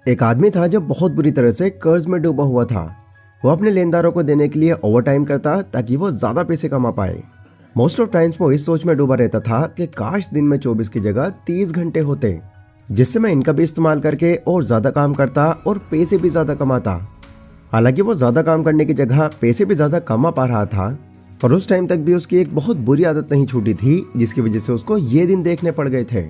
एक आदमी था जो बहुत बुरी तरह से कर्ज में डूबा हुआ था। वो अपने लेनदारों को देने के लिए ओवर टाइम करता ताकि वो ज्यादा पैसे कमा पाए। मोस्ट ऑफ टाइम्स वो इस सोच में डूबा रहता था कि काश दिन में 24 की जगह 30 घंटे होते, जिससे मैं इनका भी इस्तेमाल करके और ज्यादा काम करता और पैसे भी ज्यादा कमाता। हालांकि वो ज्यादा काम करने की जगह पैसे भी ज्यादा कमा पा रहा था, पर उस टाइम तक भी उसकी एक बहुत बुरी आदत नहीं छूटी थी, जिसकी वजह से उसको ये दिन देखने पड़ गए थे।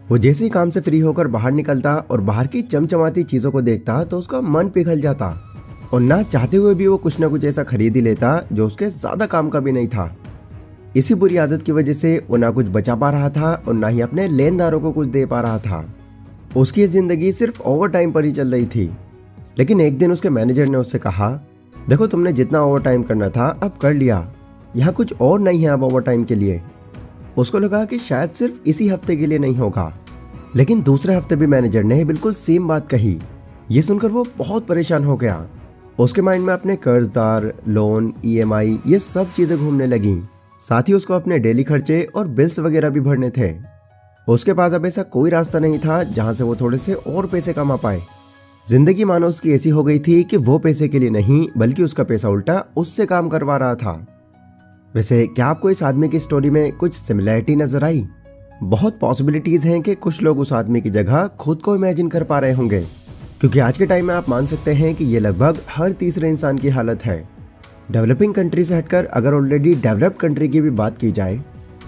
वो जैसे ही काम से फ्री होकर बाहर निकलता और बाहर की चमचमाती चीजों को देखता तो उसका मन पिघल जाता और ना चाहते हुए भी वो कुछ ना कुछ ऐसा खरीद ही लेता जो उसके ज्यादा काम का भी नहीं था। इसी बुरी आदत की वजह से वो ना कुछ बचा पा रहा था और ना ही अपने लेनदारों को कुछ दे पा रहा था। उसकी जिंदगी सिर्फ ओवर टाइम पर ही चल रही थी। लेकिन एक दिन उसके मैनेजर ने उससे कहा, देखो तुमने जितना ओवर टाइम करना था अब कर लिया, यहाँ कुछ और नहीं है अब ओवर टाइम के लिए। उसको लगा कि शायद सिर्फ इसी हफ्ते के लिए नहीं होगा, लेकिन दूसरे हफ्ते भी मैनेजर ने बिल्कुल सेम बात कही। ये सुनकर वो बहुत परेशान हो गया। उसके माइंड में अपने कर्जदार, लोन, EMI ये सब चीजें घूमने लगी। साथ ही उसको अपने डेली खर्चे और बिल्स वगैरह भी भरने थे। उसके पास अब ऐसा कोई रास्ता नहीं था जहां से वो थोड़े से और पैसे कमा पाए। जिंदगी मानो उसकी ऐसी हो गई थी कि वो पैसे के लिए नहीं बल्कि उसका पैसा उल्टा उससे काम करवा रहा था। वैसे क्या आपको इस आदमी की स्टोरी में कुछ सिमिलैरिटी नजर आई? बहुत पॉसिबिलिटीज हैं कि कुछ लोग उस आदमी की जगह खुद को इमेजिन कर पा रहे होंगे, क्योंकि आज के टाइम में आप मान सकते हैं कि ये लगभग हर तीसरे इंसान की हालत है। डेवलपिंग कंट्री से हटकर अगर ऑलरेडी डेवलप्ड कंट्री की भी बात की जाए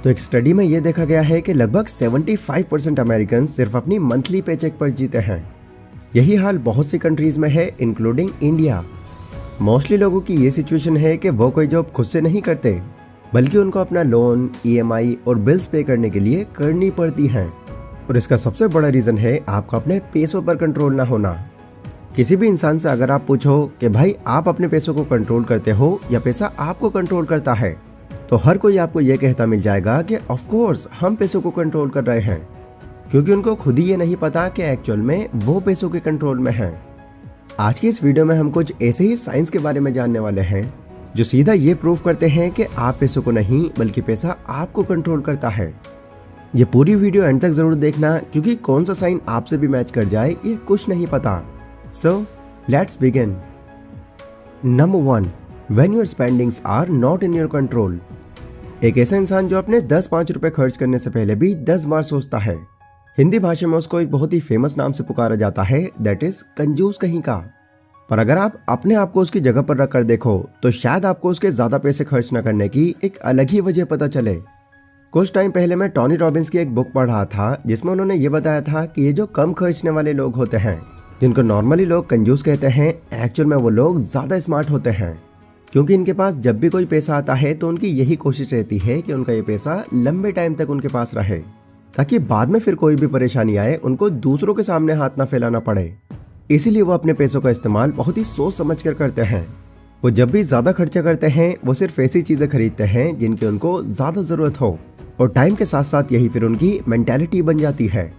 तो एक स्टडी में यह देखा गया है कि लगभग 75% अमेरिकन सिर्फ अपनी मंथली पेचेक पर जीते हैं। यही हाल बहुत सी कंट्रीज में है, इंक्लूडिंग इंडिया। मोस्टली लोगों की ये सिचुएशन है कि वो कोई जॉब खुद से नहीं करते, बल्कि उनको अपना लोन, EMI और बिल्स पे करने के लिए करनी पड़ती हैं। और इसका सबसे बड़ा रीजन है आपका अपने पैसों पर कंट्रोल ना होना। किसी भी इंसान से अगर आप पूछो कि भाई आप अपने पैसों को कंट्रोल करते हो या पैसा आपको कंट्रोल करता है, तो हर कोई आपको यह कहता मिल जाएगा कि ऑफ कोर्स हम पैसों को कंट्रोल कर रहे हैं, क्योंकि उनको खुद ही ये नहीं पता कि एक्चुअल में वो पैसों के कंट्रोल में है। आज की इस वीडियो में हम कुछ ऐसे ही साइंस के बारे में जानने वाले हैं जो सीधा ये प्रूव करते हैं कि आप पैसों को नहीं बल्कि पैसा आपको कंट्रोल करता है। ये पूरी वीडियो एंड तक जरूर देखना, क्योंकि कौन सा साइन आपसे भी मैच कर जाए ये कुछ नहीं पता। So let's begin. Number 1, when your spendings are not in your control. एक ऐसा इंसान जो अपने 10-5 रुपए खर्च करने से पहले भी 10 बार सोचता है। हिंदी भाषा में उसको एक बहुत ही फेमस नाम से पुकारा जाता है, दैट इज कंजूस कहीं का। पर अगर आप अपने आप को उसकी जगह पर रखकर देखो तो शायद आपको उसके ज्यादा पैसे खर्च न करने की एक अलग ही वजह पता चले। कुछ टाइम पहले मैं टोनी रॉबिन्स की एक बुक पढ़ रहा था, जिसमें उन्होंने ये बताया था कि ये जो कम खर्चने वाले लोग होते हैं, जिनको नॉर्मली लोग कंजूस कहते हैं, एक्चुअल में वो लोग ज्यादा स्मार्ट होते हैं, क्योंकि इनके पास जब भी कोई पैसा आता है तो उनकी यही कोशिश रहती है कि उनका ये पैसा लंबे टाइम तक उनके पास रहे, ताकि बाद में फिर कोई भी परेशानी आए उनको दूसरों के सामने हाथ ना फैलाना पड़े। इसीलिए वो अपने पैसों का इस्तेमाल बहुत ही सोच समझ कर करते हैं। वो जब भी ज्यादा खर्चा करते हैं वो सिर्फ ऐसी चीजें खरीदते हैं जिनकी उनको ज्यादा जरूरत हो, और टाइम के साथ साथ यही फिर उनकी मेंटालिटी बन जाती है।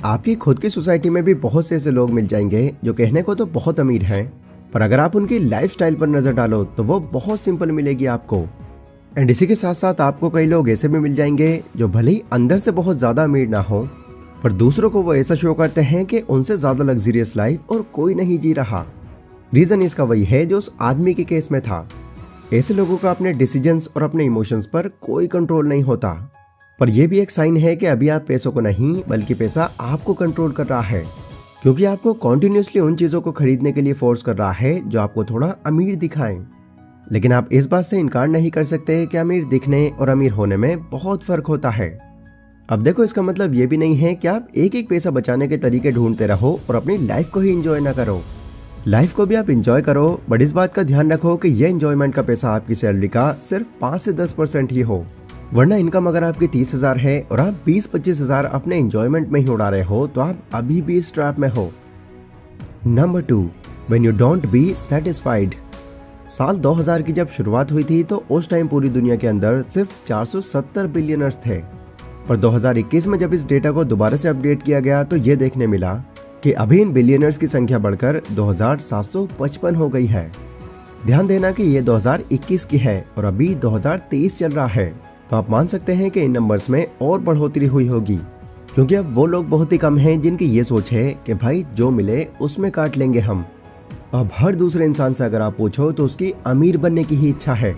आपकी खुद की सोसाइटी में भी बहुत से ऐसे लोग मिल जाएंगे जो कहने को तो बहुत अमीर हैं, पर अगर आप उनकी लाइफस्टाइल पर नजर डालो तो वो बहुत सिंपल मिलेगी आपको। एंड इसी के साथ साथ आपको कई लोग ऐसे भी मिल जाएंगे जो भले ही अंदर से बहुत ज्यादा अमीर ना हो, पर दूसरों को वो ऐसा शो करते हैं कि उनसे ज्यादा लग्जरियस लाइफ और कोई नहीं जी रहा। रीजन इसका वही है जो उस आदमी के केस में था। ऐसे लोगों का अपने डिसीजंस और अपने इमोशंस पर कोई कंट्रोल नहीं होता। पर यह भी एक साइन है कि अभी आप पैसों को नहीं बल्कि पैसा आपको कंट्रोल कर रहा है, क्योंकि आपको कॉन्टिन्यूसली उन चीजों को खरीदने के लिए फोर्स कर रहा है जो आपको थोड़ा अमीर दिखाएं। लेकिन आप इस बात से इनकार नहीं कर सकते कि अमीर दिखने और अमीर होने में बहुत फर्क होता है। अब देखो, इसका मतलब ये भी नहीं है कि आप एक एक पैसा बचाने के तरीके ढूंढते रहो और अपनी लाइफ को ही एंजॉय ना करो। लाइफ को भी आप एंजॉय करो, बट इस बात का ध्यान रखो कि यह एंजॉयमेंट का पैसा आपकी सैलरी का सिर्फ 5 से 10% ही हो। वरना इनकम अगर आपकी 30,000 है और आप 20-25 हजार अपने एंजॉयमेंट में ही उड़ा रहे हो तो आप अभी भी इस ट्रैप में हो। Number 2, when you don't be satisfied. साल 2000 की जब शुरुआत हुई थी तो उस टाइम पूरी दुनिया के अंदर सिर्फ 470 बिलियनर्स थे, पर 2021 में जब इस डेटा को दोबारा से अपडेट किया गया तो ये देखने मिला कि अभी इन बिलियनर्स की संख्या बढ़कर 2755 हो गई है। ध्यान देना कि ये 2021 की है और अभी 2023 चल रहा है, तो आप मान सकते हैं कि इन नंबर्स में और बढ़ोतरी हुई होगी, क्योंकि अब वो लोग बहुत ही कम हैं जिनकी ये सोच है कि भाई जो मिले उसमें काट लेंगे हम। अब हर दूसरे इंसान से अगर आप पूछो तो उसकी अमीर बनने की ही इच्छा है,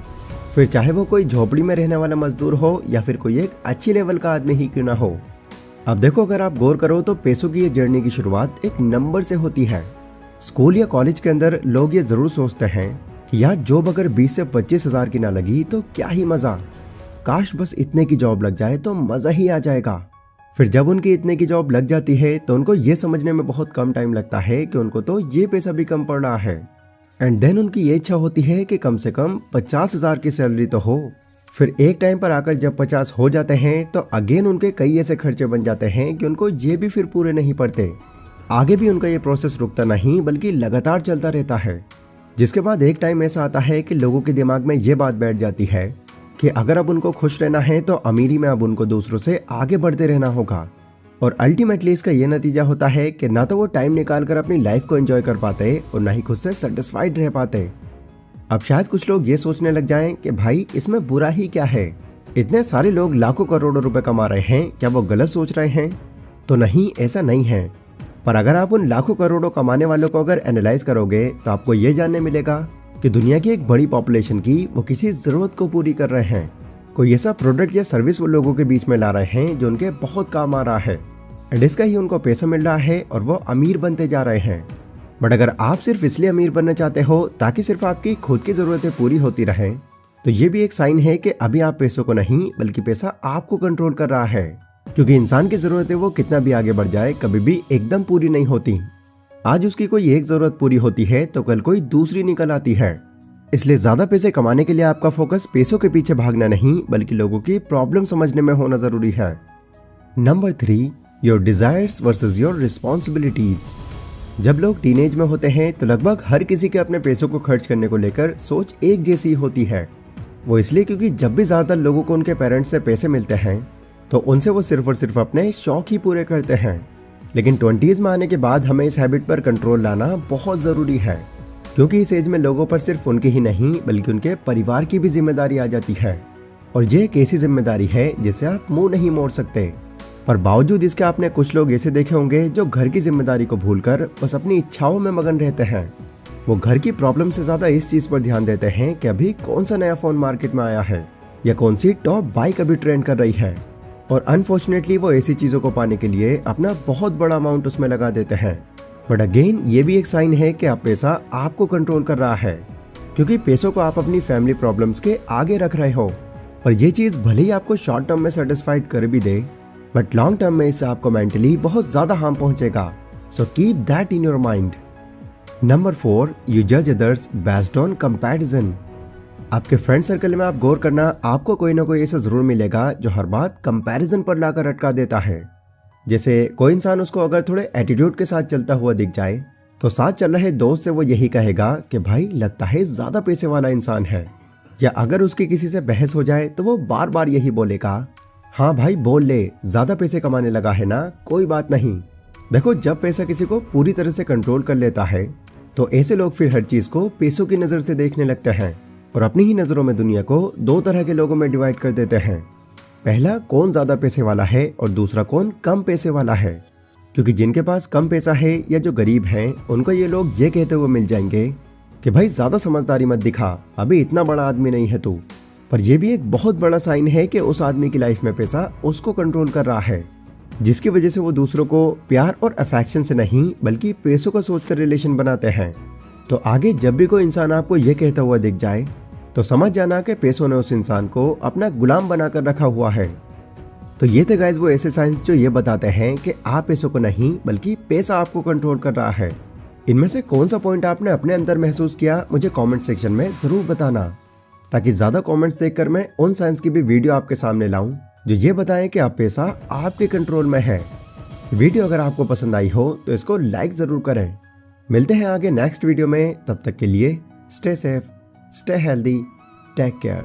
फिर चाहे वो कोई झोपड़ी में रहने वाला मजदूर हो या फिर कोई एक अच्छी लेवल का आदमी ही क्यों ना हो। अब देखो, अगर आप गौर करो तो पैसों की ये जर्नी की शुरुआत एक नंबर से होती है। स्कूल या कॉलेज के अंदर लोग ये जरूर सोचते हैं कि यार जॉब अगर 20 से 25 हजार की ना लगी तो क्या ही मजा, काश बस इतने की जॉब लग जाए तो मजा ही आ जाएगा। फिर जब उनकी इतने की जॉब लग जाती है तो उनको ये समझने में बहुत कम टाइम लगता है कि उनको तो ये पैसा भी कम पड़ रहा है। एंड देन उनकी ये इच्छा होती है कि कम से कम 50,000 की सैलरी तो हो। फिर एक टाइम पर आकर जब 50 हो जाते हैं तो अगेन उनके कई ऐसे खर्चे बन जाते हैं कि उनको ये भी फिर पूरे नहीं पड़ते। आगे भी उनका ये प्रोसेस रुकता नहीं बल्कि लगातार चलता रहता है, जिसके बाद एक टाइम ऐसा आता है कि लोगों के दिमाग में ये बात बैठ जाती है कि अगर अब उनको खुश रहना है तो अमीरी में अब उनको दूसरों से आगे बढ़ते रहना होगा। और अल्टीमेटली इसका ये नतीजा होता है कि ना तो वो टाइम निकाल कर अपनी लाइफ को एंजॉय कर पाते और ना ही खुद से सेटिस्फाइड रह पाते। अब शायद कुछ लोग ये सोचने लग जाएं कि भाई इसमें बुरा ही क्या है, इतने सारे लोग लाखों करोड़ों रुपए कमा रहे हैं, क्या वो गलत सोच रहे हैं? तो नहीं, ऐसा नहीं है। पर अगर आप उन लाखों करोड़ों कमाने वालों को अगर एनालाइज करोगे तो आपको ये जानने मिलेगा कि दुनिया की एक बड़ी पॉपुलेशन की वो किसी जरूरत को पूरी कर रहे हैं, कोई ऐसा प्रोडक्ट या सर्विस वो लोगों के बीच में ला रहे हैं जो उनके बहुत काम आ रहा है एंड इसका ही उनको पैसा मिल रहा है और वो अमीर बनते जा रहे हैं। बट अगर आप सिर्फ इसलिए अमीर बनना चाहते हो ताकि सिर्फ आपकी खुद की जरूरतें पूरी होती रहें, तो ये भी एक साइन है कि अभी आप पैसों को नहीं बल्कि पैसा आपको कंट्रोल कर रहा है। क्योंकि इंसान की जरूरतें वो कितना भी आगे बढ़ जाए कभी भी एकदम पूरी नहीं होती। आज उसकी कोई एक जरूरत पूरी होती है तो कल कोई दूसरी निकल आती है। इसलिए ज्यादा पैसे कमाने के लिए आपका फोकस पैसों के पीछे भागना नहीं बल्कि लोगों की प्रॉब्लम समझने में होना जरूरी है। Number 3, your desires versus your responsibilities. जब लोग टीनेज में होते हैं तो लगभग हर किसी के अपने पैसों को खर्च करने को लेकर सोच एक जैसी होती है। वो इसलिए क्योंकि जब भी ज्यादातर लोगों को उनके पेरेंट्स से पैसे मिलते हैं तो उनसे वो सिर्फ और सिर्फ अपने शौक ही पूरे करते हैं। लेकिन 20s में आने के बाद हमें इस हैबिट पर कंट्रोल लाना बहुत जरूरी है, क्योंकि इस एज में लोगों पर सिर्फ उनकी ही नहीं बल्कि उनके परिवार की भी जिम्मेदारी आ जाती है। और ये एक ऐसी जिम्मेदारी है जिससे आप मुंह नहीं मोड़ सकते। पर बावजूद इसके आपने कुछ लोग ऐसे देखे होंगे जो घर की जिम्मेदारी को भूलकर बस अपनी इच्छाओं में मगन रहते हैं। वो घर की प्रॉब्लम से ज्यादा इस चीज पर ध्यान देते हैं कि अभी कौन सा नया फोन मार्केट में आया है या कौन सी टॉप बाइक अभी ट्रेंड कर रही है। और अनफॉर्चुनेटली वो ऐसी चीजों को पाने के लिए अपना बहुत बड़ा अमाउंट उसमें लगा देते हैं। बट अगेन ये भी एक साइन है कि आप पैसा आपको कंट्रोल कर रहा है, क्योंकि पैसों को आप अपनी फैमिली प्रॉब्लम्स के आगे रख रहे हो। और ये चीज भले ही आपको शॉर्ट टर्म में सेटिस्फाइड कर भी दे बट लॉन्ग टर्म में इससे आपको मेंटली बहुत ज्यादा हार्म पहुंचेगा। So keep that in your mind. Number 4, you जज अदर्स बेस्ड ऑन कंपैरिजन। आपके फ्रेंड सर्कल में आप गौर करना, आपको कोई ना कोई ऐसा जरूर मिलेगा जो हर बात कंपैरिजन पर लाकर अटका देता है। जैसे कोई इंसान उसको अगर थोड़े एटीट्यूड के साथ चलता हुआ दिख जाए तो साथ चल रहे दोस्त से वो यही कहेगा कि भाई लगता है ज्यादा पैसे वाला इंसान है। या अगर उसकी किसी से बहस हो जाए तो वो बार बार यही बोलेगा, हाँ भाई बोल ले, ज्यादा पैसे कमाने लगा है ना, कोई बात नहीं। देखो, जब पैसा किसी को पूरी तरह से कंट्रोल कर लेता है तो ऐसे लोग फिर हर चीज को पैसों की नजर से देखने लगते हैं और अपनी ही नजरों में दुनिया को 2 तरह के लोगों में डिवाइड कर देते हैं। पहला, कौन ज्यादा पैसे वाला है और दूसरा कौन कम पैसे वाला है। क्योंकि जिनके पास कम पैसा है या जो गरीब हैं उनको ये लोग ये कहते हुए मिल जाएंगे कि भाई ज्यादा समझदारी मत दिखा, अभी इतना बड़ा आदमी नहीं है तू। पर यह भी एक बहुत बड़ा साइन है कि उस आदमी की लाइफ में पैसा उसको कंट्रोल कर रहा है, जिसकी वजह से वो दूसरों को प्यार और अफेक्शन से नहीं बल्कि पैसों का सोचकर रिलेशन बनाते हैं। तो आगे जब भी कोई इंसान आपको ये कहता हुआ दिख जाए तो समझ जाना कि पैसों ने उस इंसान को अपना गुलाम बनाकर रखा हुआ है। तो ये थे गाइस वो ऐसे साइंस जो ये बताते हैं कि आप पैसों को नहीं बल्कि पैसा आपको कंट्रोल कर रहा है। इनमें से कौन सा पॉइंट आपने अपने अंदर महसूस किया मुझे कमेंट सेक्शन में जरूर बताना, ताकि ज्यादा कमेंट्स देखकर मैं उन साइंस की भी वीडियो आपके सामने लाऊं जो ये बताएं कि आप पैसा आपके कंट्रोल में है। वीडियो अगर आपको पसंद आई हो तो इसको लाइक जरूर करें। मिलते हैं आगे नेक्स्ट वीडियो में, तब तक के लिए stay safe, stay healthy, take care.